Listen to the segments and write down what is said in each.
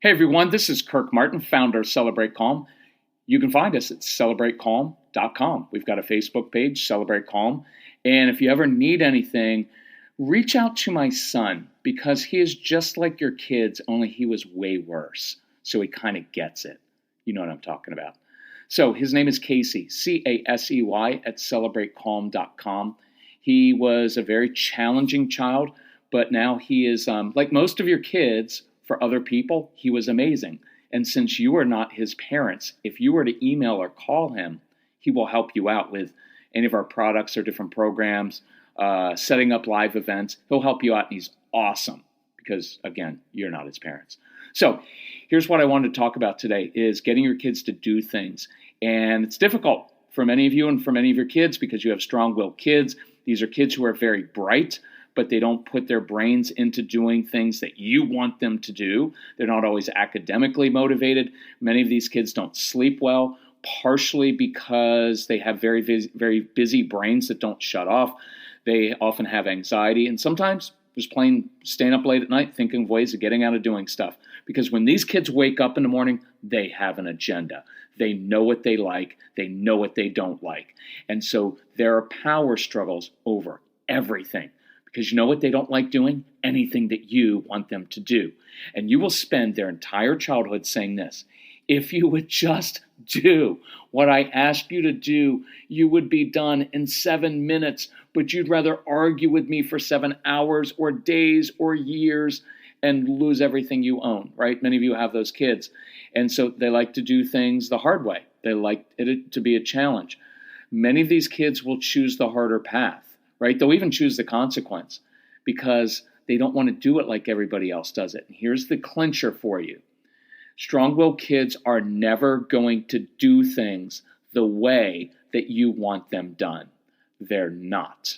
Hey everyone, this is Kirk Martin, founder of Celebrate Calm. You can find us at celebratecalm.com. We've got a Facebook page, Celebrate Calm. And if you ever need anything, reach out to my son because he is just like your kids, only he was way worse. So he kind of gets it. You know what I'm talking about. So his name is Casey, Casey at celebratecalm.com. He was a very challenging child, but now he is, like most of your kids, for other people, he was amazing. And since you are not his parents, if you were to email or call him, he will help you out with any of our products or different programs, setting up live events. He'll help you out, and he's awesome because, again, you're not his parents. So here's what I wanted to talk about today is getting your kids to do things. And it's difficult for many of you and for many of your kids because you have strong-willed kids. These are kids who are very bright, but they don't put their brains into doing things that you want them to do. They're not always academically motivated. Many of these kids don't sleep well, partially because they have very busy brains that don't shut off. They often have anxiety, and sometimes just plain staying up late at night thinking of ways of getting out of doing stuff. Because when these kids wake up in the morning, they have an agenda. They know what they like. They know what they don't like. And so there are power struggles over everything. Because you know what they don't like doing? Anything that you want them to do. And you will spend their entire childhood saying this: if you would just do what I asked you to do, you would be done in 7 minutes, but you'd rather argue with me for 7 hours or days or years and lose everything you own, right? Many of you have those kids. And so they like to do things the hard way. They like it to be a challenge. Many of these kids will choose the harder path. Right? They'll even choose the consequence because they don't want to do it like everybody else does it. And here's the clincher for you. Strong-willed kids are never going to do things the way that you want them done. They're not.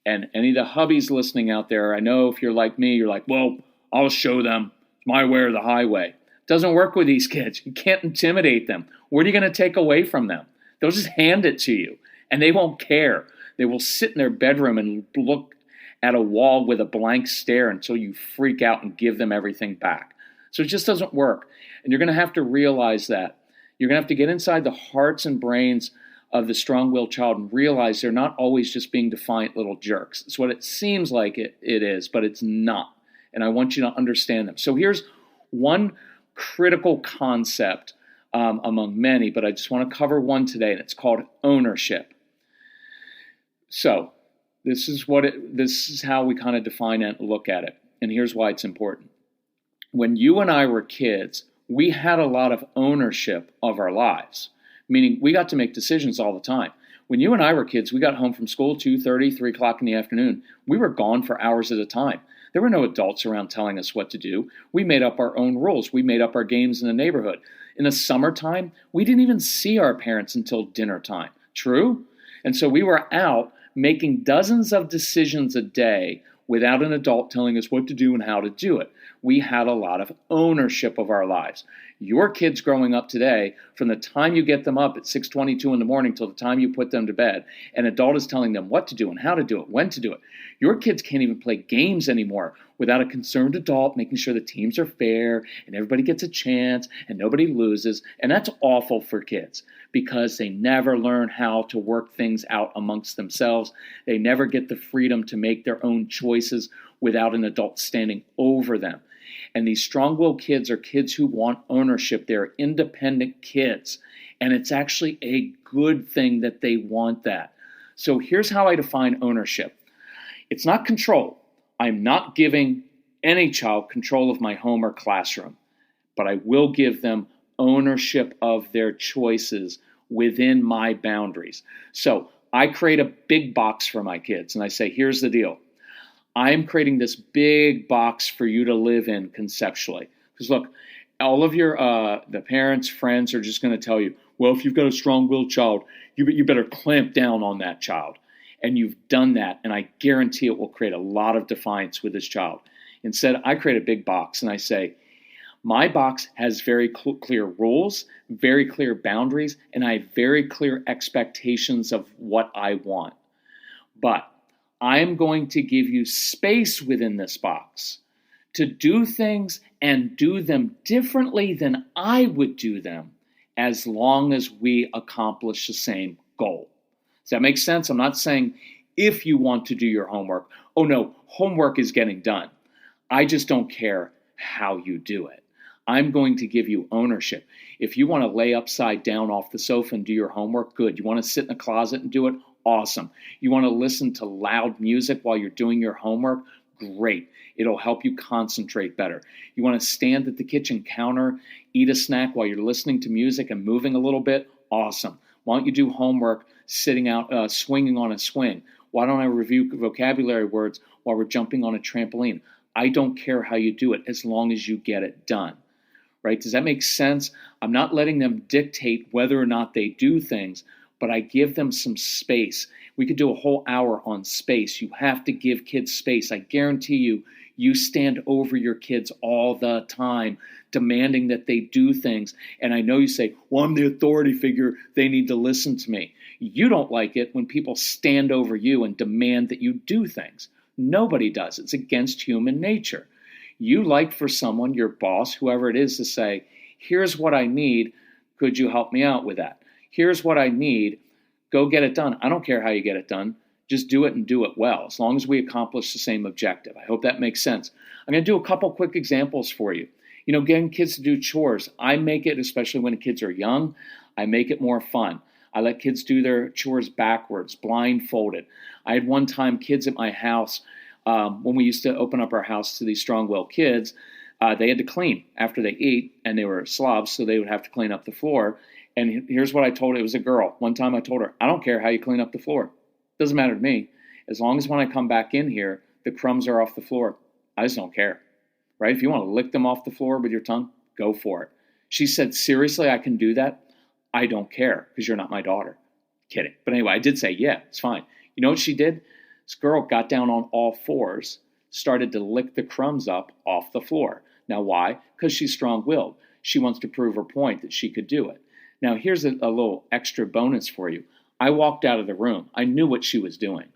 And any of the hubbies listening out there, I know if you're like me, you're like, well, I'll show them. It's my way or the highway. It doesn't work with these kids. You can't intimidate them. What are you going to take away from them? They'll just hand it to you, and they won't care. They will sit in their bedroom and look at a wall with a blank stare until you freak out and give them everything back. So it just doesn't work. And you're going to have to realize that. You're going to have to get inside the hearts and brains of the strong-willed child and realize they're not always just being defiant little jerks. It's what it seems like it is, but it's not. And I want you to understand them. So here's one critical concept among many, but I just want to cover one today, and it's called ownership. So this is how we kind of define it and look at it. And here's why it's important. When you and I were kids, we had a lot of ownership of our lives, meaning we got to make decisions all the time. When you and I were kids, we got home from school 2:30, 3 o'clock in the afternoon. We were gone for hours at a time. There were no adults around telling us what to do. We made up our own rules. We made up our games in the neighborhood. In the summertime, we didn't even see our parents until dinner time. True? And so we were out making dozens of decisions a day without an adult telling us what to do and how to do it. We had a lot of ownership of our lives. Your kids growing up today, from the time you get them up at 6:22 in the morning till the time you put them to bed, an adult is telling them what to do and how to do it, when to do it. Your kids can't even play games anymore without a concerned adult making sure the teams are fair and everybody gets a chance and nobody loses. And that's awful for kids because they never learn how to work things out amongst themselves. They never get the freedom to make their own choices without an adult standing over them. And these strong-willed kids are kids who want ownership. They're independent kids. And it's actually a good thing that they want that. So here's how I define ownership. It's not control. I'm not giving any child control of my home or classroom, but I will give them ownership of their choices within my boundaries. So I create a big box for my kids, and I say, here's the deal. I'm creating this big box for you to live in conceptually. Because look, all of your the parents, friends are just going to tell you, well, if you've got a strong-willed child, you better clamp down on that child. And you've done that, and I guarantee it will create a lot of defiance with this child. Instead, I create a big box, and I say, my box has very clear rules, very clear boundaries, and I have very clear expectations of what I want. But I'm going to give you space within this box to do things and do them differently than I would do them as long as we accomplish the same goal. Does that make sense? I'm not saying if you want to do your homework. Oh no, homework is getting done. I just don't care how you do it. I'm going to give you ownership. If you want to lay upside down off the sofa and do your homework, good. You want to sit in a closet and do it? Awesome. You want to listen to loud music while you're doing your homework? Great. It'll help you concentrate better. You want to stand at the kitchen counter, eat a snack while you're listening to music and moving a little bit? Awesome. Why don't you do homework sitting out, swinging on a swing? Why don't I review vocabulary words while we're jumping on a trampoline? I don't care how you do it as long as you get it done. Right? Does that make sense? I'm not letting them dictate whether or not they do things, but I give them some space. We could do a whole hour on space. You have to give kids space. I guarantee you, you stand over your kids all the time, demanding that they do things. And I know you say, well, I'm the authority figure. They need to listen to me. You don't like it when people stand over you and demand that you do things. Nobody does. It's against human nature. You like for someone, your boss, whoever it is, to say, here's what I need. Could you help me out with that? Here's what I need. Go get it done. I don't care how you get it done. Just do it and do it well, as long as we accomplish the same objective. I hope that makes sense. I'm going to do a couple quick examples for you. Getting kids to do chores. I make it, especially when the kids are young, I make it more fun. I let kids do their chores backwards, blindfolded. I had one time kids at my house, when we used to open up our house to these strong-willed kids, they had to clean after they ate, and they were slobs, so they would have to clean up the floor. And here's what I told her. It was a girl. One time I told her, I don't care how you clean up the floor. Doesn't matter to me. As long as when I come back in here, the crumbs are off the floor. I just don't care. Right? If you want to lick them off the floor with your tongue, go for it. She said, seriously, I can do that? I don't care because you're not my daughter. Kidding. But anyway, I did say, yeah, it's fine. You know what she did? This girl got down on all fours, started to lick the crumbs up off the floor. Now, why? Because she's strong-willed. She wants to prove her point that she could do it. Now, here's a little extra bonus for you. I walked out of the room. I knew what she was doing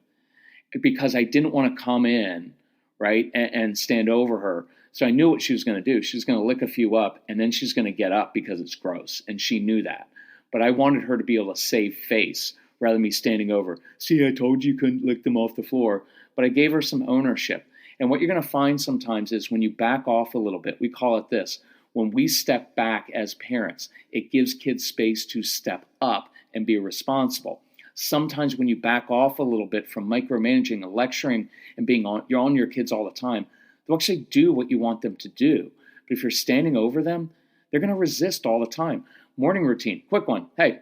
because I didn't want to come in, right, and stand over her. So I knew what she was going to do. She was going to lick a few up, and then she's going to get up because it's gross, and she knew that. But I wanted her to be able to save face rather than me standing over. See, I told you couldn't lick them off the floor. But I gave her some ownership. And what you're going to find sometimes is when you back off a little bit, we call it this. When we step back as parents, it gives kids space to step up and be responsible. Sometimes when you back off a little bit from micromanaging and lecturing and you're on your kids all the time, they'll actually do what you want them to do. But if you're standing over them, they're going to resist all the time. Morning routine, quick one. Hey,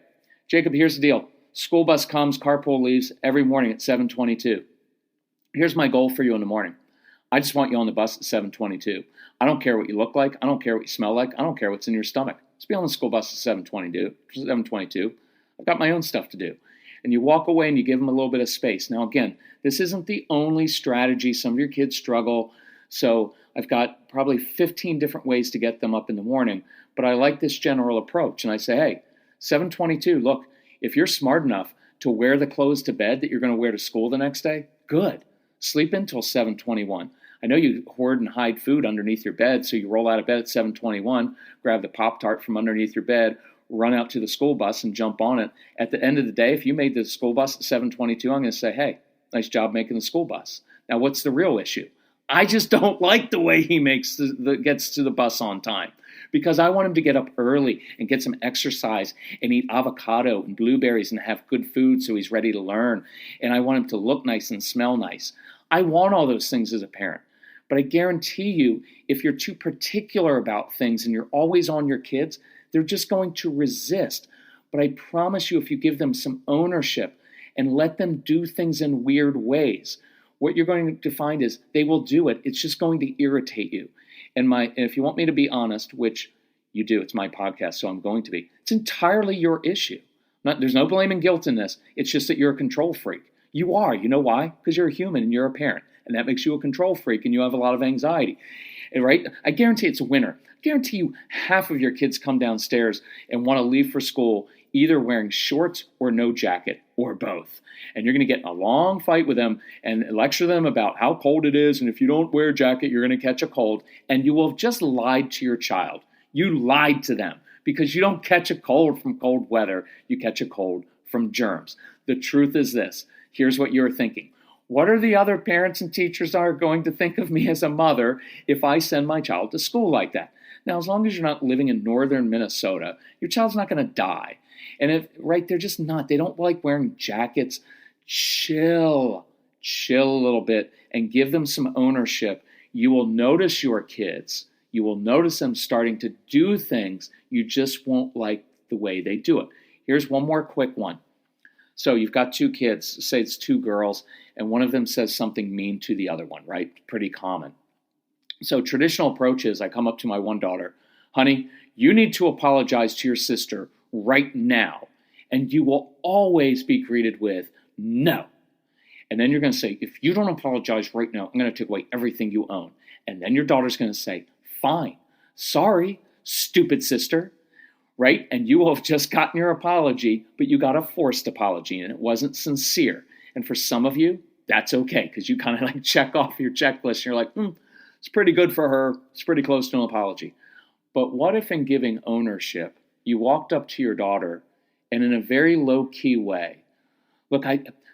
Jacob, here's the deal. School bus comes, carpool leaves every morning at 7:22. Here's my goal for you in the morning. I just want you on the bus at 7:22. I don't care what you look like. I don't care what you smell like. I don't care what's in your stomach. Just be on the school bus at 7:22. I've got my own stuff to do. And you walk away and you give them a little bit of space. Now, again, this isn't the only strategy. Some of your kids struggle. So I've got probably 15 different ways to get them up in the morning. But I like this general approach. And I say, hey, 7:22, look, if you're smart enough to wear the clothes to bed that you're going to wear to school the next day, good. Sleep until 7:21. I know you hoard and hide food underneath your bed, so you roll out of bed at 7:21, grab the Pop-Tart from underneath your bed, run out to the school bus and jump on it. At the end of the day, if you made the school bus at 7:22, I'm going to say, hey, nice job making the school bus. Now, what's the real issue? I just don't like the way he gets to the bus on time because I want him to get up early and get some exercise and eat avocado and blueberries and have good food so he's ready to learn. And I want him to look nice and smell nice. I want all those things as a parent. But I guarantee you, if you're too particular about things and you're always on your kids, they're just going to resist. But I promise you, if you give them some ownership and let them do things in weird ways, what you're going to find is they will do it. It's just going to irritate you. And if you want me to be honest, which you do, it's my podcast, so I'm going to be, it's entirely your issue. There's no blame and guilt in this. It's just that you're a control freak. You are. You know why? Because you're a human and you're a parent. And that makes you a control freak and you have a lot of anxiety. And right? I guarantee it's a winner. I guarantee you half of your kids come downstairs and want to leave for school either wearing shorts or no jacket. or both. And you're going to get in a long fight with them and lecture them about how cold it is. And if you don't wear a jacket, you're going to catch a cold. And you will have just lied to your child. You lied to them because you don't catch a cold from cold weather. You catch a cold from germs. The truth is this. Here's what you're thinking. What are the other parents and teachers are going to think of me as a mother if I send my child to school like that? Now, as long as you're not living in northern Minnesota, your child's not going to die. And they're just not. They don't like wearing jackets. Chill a little bit and give them some ownership. You will notice your kids. You will notice them starting to do things. You just won't like the way they do it. Here's one more quick one. So you've got two kids, say it's two girls, and one of them says something mean to the other one, right? Pretty common. So traditional approach is I come up to my one daughter, honey, you need to apologize to your sister right now. And you will always be greeted with no. And then you're going to say, if you don't apologize right now, I'm going to take away everything you own. And then your daughter's going to say, fine, sorry, stupid sister. Right? And you will have just gotten your apology, but you got a forced apology and it wasn't sincere. And for some of you, that's okay because you kind of like check off your checklist and you're like, it's pretty good for her. It's pretty close to an apology. But what if in giving ownership, you walked up to your daughter and in a very low key way, look,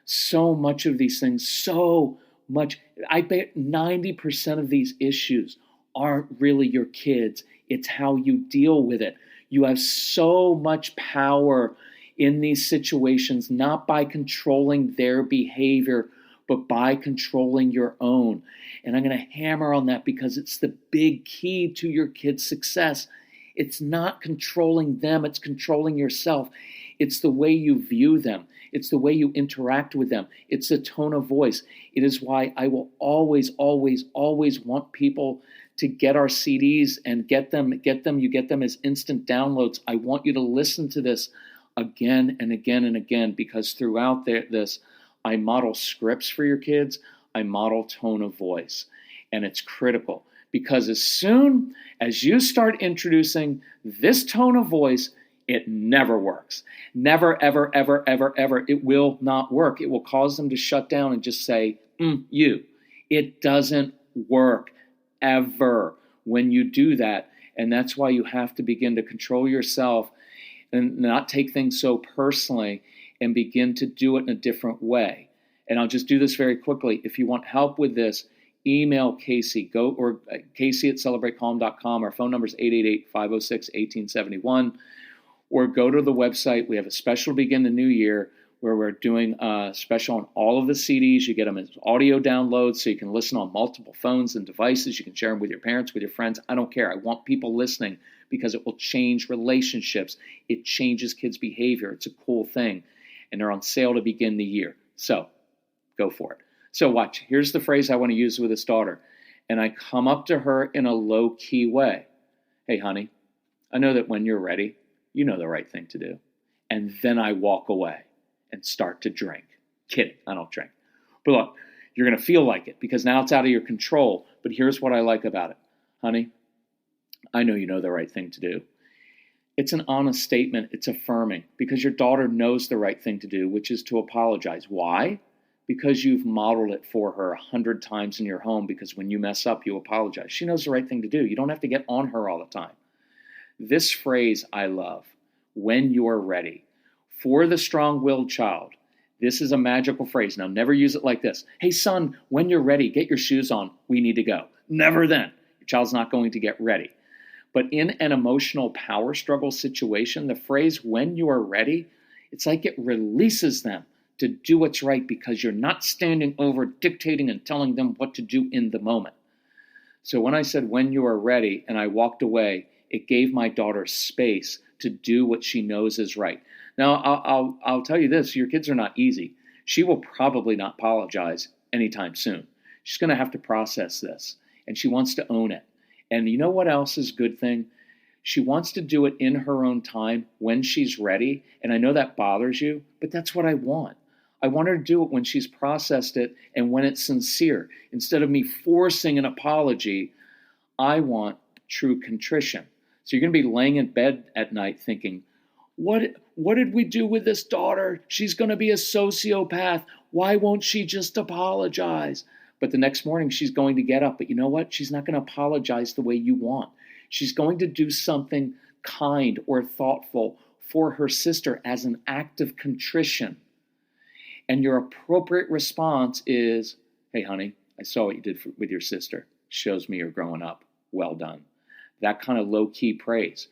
so much of these things, I bet 90% of these issues aren't really your kids. It's how you deal with it. You have so much power in these situations, not by controlling their behavior, but by controlling your own. And I'm going to hammer on that because it's the big key to your kids' success. It's not controlling them, it's controlling yourself. It's the way you view them. It's the way you interact with them. It's the tone of voice. It is why I will always, always, always want people to get our CDs and get them as instant downloads. I want you to listen to this again and again and again because throughout this, I model scripts for your kids. I model tone of voice. And it's critical because as soon as you start introducing this tone of voice, it never works. Never, ever, ever, ever, ever. It will not work. It will cause them to shut down and just say, you. It doesn't work. Ever when you do that. And that's why you have to begin to control yourself and not take things so personally and begin to do it in a different way. And I'll just do this very quickly. If you want help with this, email Casey. Casey at celebratecalm.com. Our phone number is 888-506-1871. Or go to the website. We have a special to begin the new year where we're doing a special on all of the CDs. You get them as audio downloads so you can listen on multiple phones and devices. You can share them with your parents, with your friends. I don't care. I want people listening because it will change relationships. It changes kids' behavior. It's a cool thing. And they're on sale to begin the year. So go for it. So watch. Here's the phrase I want to use with this daughter. And I come up to her in a low-key way. Hey, honey, I know that when you're ready, you know the right thing to do. And then I walk away and start to drink. Kidding, I don't drink. But look, you're going to feel like it because now it's out of your control. But here's what I like about it. Honey, I know you know the right thing to do. It's an honest statement. It's affirming because your daughter knows the right thing to do, which is to apologize. Why? Because you've modeled it for her 100 times in your home because when you mess up, you apologize. She knows the right thing to do. You don't have to get on her all the time. This phrase I love, when you're ready. For the strong-willed child, this is a magical phrase. Now, never use it like this. Hey, son, when you're ready, get your shoes on. We need to go. Never then. Your child's not going to get ready. But in an emotional power struggle situation, the phrase, when you are ready, it's like it releases them to do what's right because you're not standing over dictating and telling them what to do in the moment. So when I said, when you are ready, and I walked away, it gave my daughter space to do what she knows is right. Now, I'll tell you this, your kids are not easy. She will probably not apologize anytime soon. She's going to have to process this, and she wants to own it. And you know what else is a good thing? She wants to do it in her own time when she's ready, and I know that bothers you, but that's what I want. I want her to do it when she's processed it and when it's sincere. Instead of me forcing an apology, I want true contrition. So you're going to be laying in bed at night thinking, What did we do with this daughter? She's going to be a sociopath. Why won't she just apologize? But the next morning she's going to get up. But you know what? She's not going to apologize the way you want. She's going to do something kind or thoughtful for her sister as an act of contrition. And your appropriate response is, hey, honey, I saw what you did with your sister. Shows me you're growing up. Well done. That kind of low-key praise.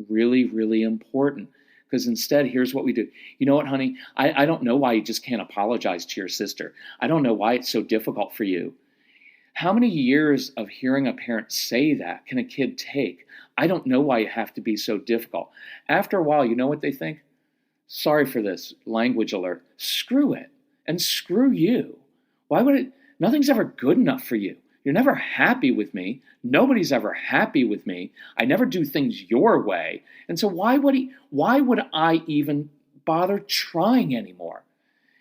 Really, really important. Because instead, here's what we do. You know what, honey? I don't know why you just can't apologize to your sister. I don't know why it's so difficult for you. How many years of hearing a parent say that can a kid take? I don't know why you have to be so difficult. After a while, you know what they think? Sorry for this language alert. Screw it. And screw you. Why would it? Nothing's ever good enough for you. You're never happy with me. Nobody's ever happy with me. I never do things your way. And so why would I even bother trying anymore?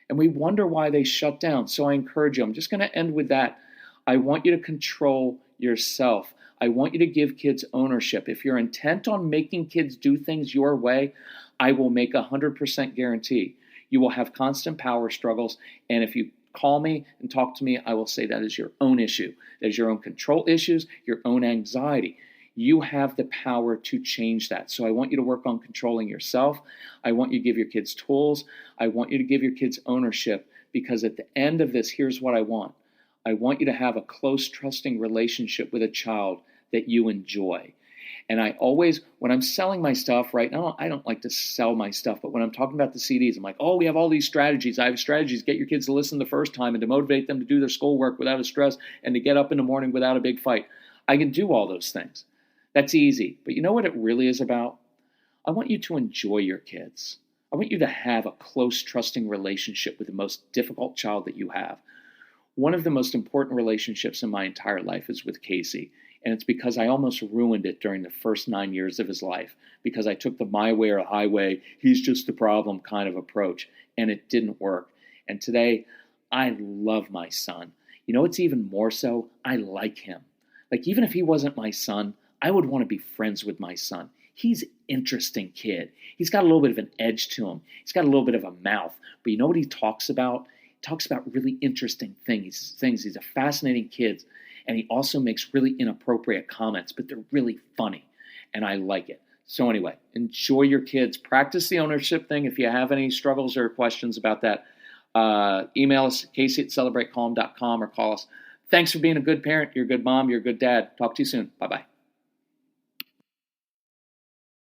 And we wonder why they shut down. So I encourage you. I'm just going to end with that. I want you to control yourself. I want you to give kids ownership. If you're intent on making kids do things your way, I will make 100% guarantee you will have constant power struggles. And if you call me and talk to me, I will say that is your own issue. That is your own control issues, your own anxiety. You have the power to change that. So I want you to work on controlling yourself. I want you to give your kids tools. I want you to give your kids ownership, because at the end of this, here's what I want. I want you to have a close, trusting relationship with a child that you enjoy. And I always, when I'm selling my stuff, right now, I don't like to sell my stuff, but when I'm talking about the CDs, I'm like, oh, we have all these strategies. I have strategies to get your kids to listen the first time and to motivate them to do their schoolwork without a stress and to get up in the morning without a big fight. I can do all those things. That's easy. But you know what it really is about? I want you to enjoy your kids. I want you to have a close, trusting relationship with the most difficult child that you have. One of the most important relationships in my entire life is with Casey. And it's because I almost ruined it during the first 9 years of his life, because I took the my way or highway, he's just the problem kind of approach, and it didn't work. And today, I love my son. You know what's even more so? I like him. Like, even if he wasn't my son, I would want to be friends with my son. He's an interesting kid. He's got a little bit of an edge to him. He's got a little bit of a mouth. But you know what he talks about? He talks about really interesting things. He's a fascinating kid. And he also makes really inappropriate comments, but they're really funny. And I like it. So anyway, enjoy your kids. Practice the ownership thing. If you have any struggles or questions about that, email us, casey@celebratecalm.com, or call us. Thanks for being a good parent. You're a good mom. You're a good dad. Talk to you soon. Bye-bye.